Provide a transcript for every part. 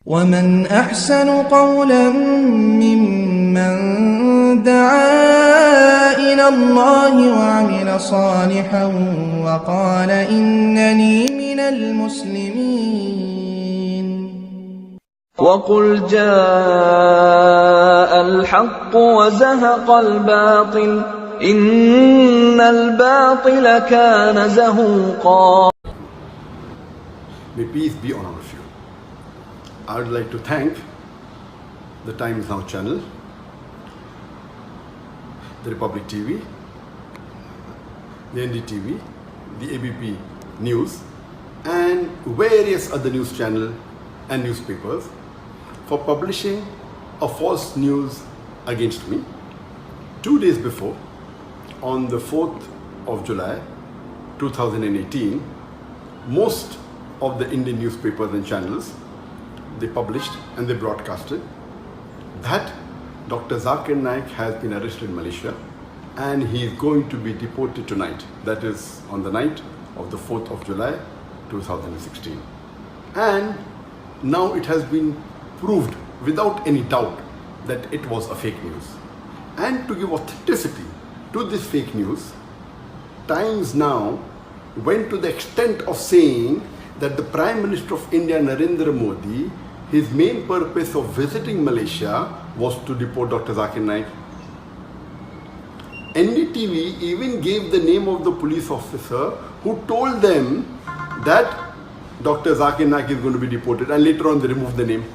ومن أحسن قولا ممن دعا إلى الله وعمل صالحا وقال إنني من المسلمين. وقل جاء الحق وزهق الباطل إن الباطل كان زهوقا. May peace be on all of you. I would like to thank the Times Now channel, the Republic TV, the NDTV, the ABP News, and various other news channels and newspapers for publishing a false news against me 2 days before, on the 4th of July 2018. Most of the Indian newspapers and channels, they published and they broadcasted that Dr. Zakir Naik has been arrested in Malaysia and he is going to be deported tonight. That is on the night of the 4th of July 2016. And now it has been proved without any doubt that it was a fake news. And to give authenticity to this fake news, Times Now went to the extent of saying that the Prime Minister of India, Narendra Modi, his main purpose of visiting Malaysia was to deport Dr. Zakir Naik. NDTV even gave the name of the police officer who told them that Dr. Zakir Naik is going to be deported, and later on they removed the name.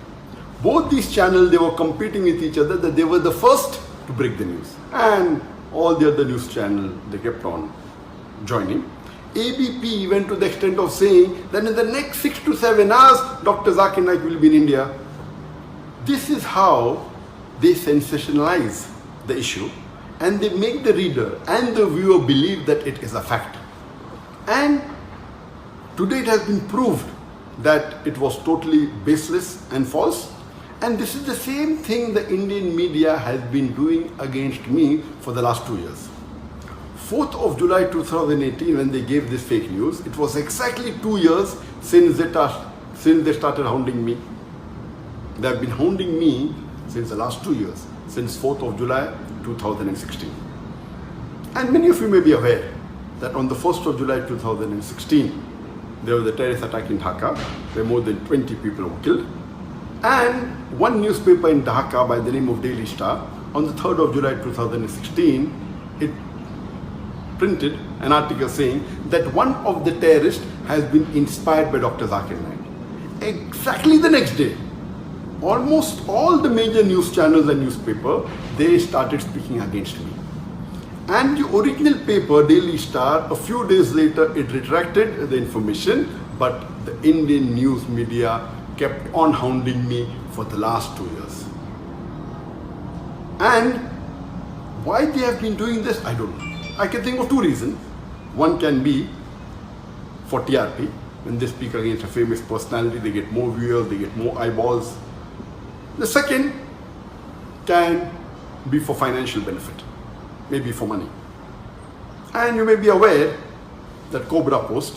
Both these channels, they were competing with each other that they were the first to break the news. And all the other news channels, they kept on joining. ABP went to the extent of saying that in the next 6 to 7 hours, Dr. Zakir Naik will be in India. This is how they sensationalize the issue and they make the reader and the viewer believe that it is a fact. And today it has been proved that it was totally baseless and false. And this is the same thing the Indian media has been doing against me for the last 2 years. 4th of July 2018, when they gave this fake news, it was exactly 2 years since they started hounding me. They have been hounding me since the last 2 years, since 4th of July 2016. And many of you may be aware that on the 1st of July 2016, there was a terrorist attack in Dhaka, where more than 20 people were killed. And one newspaper in Dhaka by the name of Daily Star, on the 3rd of July 2016, it printed an article saying that one of the terrorists has been inspired by Dr. Zakir Naik. Exactly the next day, almost all the major news channels and newspapers, they started speaking against me. And the original paper, Daily Star, a few days later, it retracted the information, but the Indian news media kept on hounding me for the last 2 years. And why they have been doing this, I don't know. I can think of 2 reasons. One can be for TRP. When they speak against a famous personality, they get more viewers, they get more eyeballs. The second can be for financial benefit, maybe for money. And you may be aware that Cobra Post,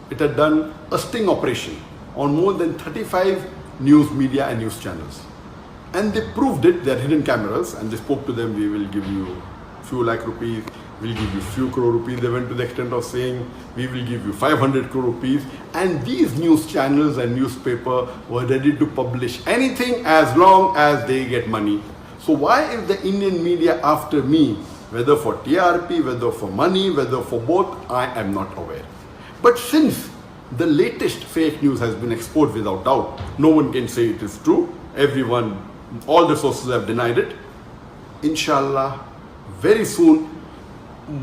it had done a sting operation on more than 35 news media and news channels. And they proved it, they had hidden cameras, and they spoke to them, we will give you few lakh rupees, we'll give you few crore rupees. They went to the extent of saying, we will give you 500 crore rupees. And these news channels and newspaper were ready to publish anything as long as they get money. So why is the Indian media after me, whether for TRP, whether for money, whether for both, I am not aware. But since the latest fake news has been exposed without doubt, no one can say it is true. Everyone, all the sources have denied it. Inshallah, very soon,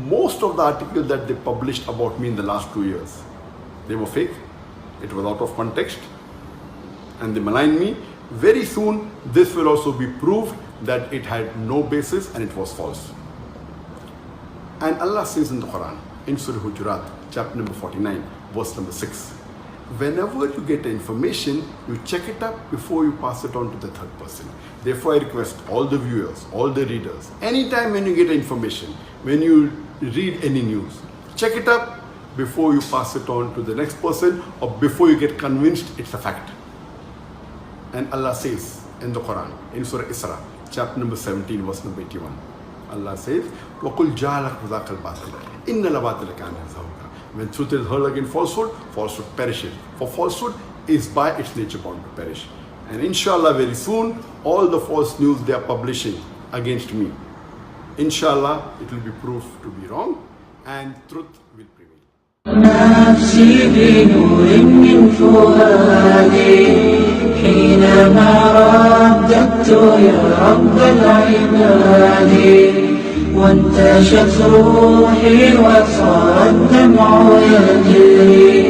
most of the articles that they published about me in the last 2 years, they were fake. It was out of context and they maligned me. Very soon, this will also be proved that it had no basis and it was false. And Allah says in the Quran, in Surah Hujurat, chapter number 49, verse number 6, whenever you get information, you check it up before you pass it on to the third person. Therefore, I request all the viewers, all the readers, anytime when you get information, when you read any news, check it up before you pass it on to the next person or before you get convinced it's a fact. And Allah says in the Quran, in Surah Isra, chapter number 17, verse number 81, Allah says, وَقُلْ جَعَلَكْ رُذَاكَ الْبَاطِلَ إِنَّ الْبَاطِلَ كَانَ زَهُوقًا. When truth is heard against falsehood, falsehood perishes. For falsehood is by its nature bound to perish. And inshallah, very soon, all the false news they are publishing against me, inshallah, it will be proved to be wrong and truth will prevail. نفسي بنور من فؤادي حينما رددت يا رب العباد وانتشت روحي وصار الدمع يجري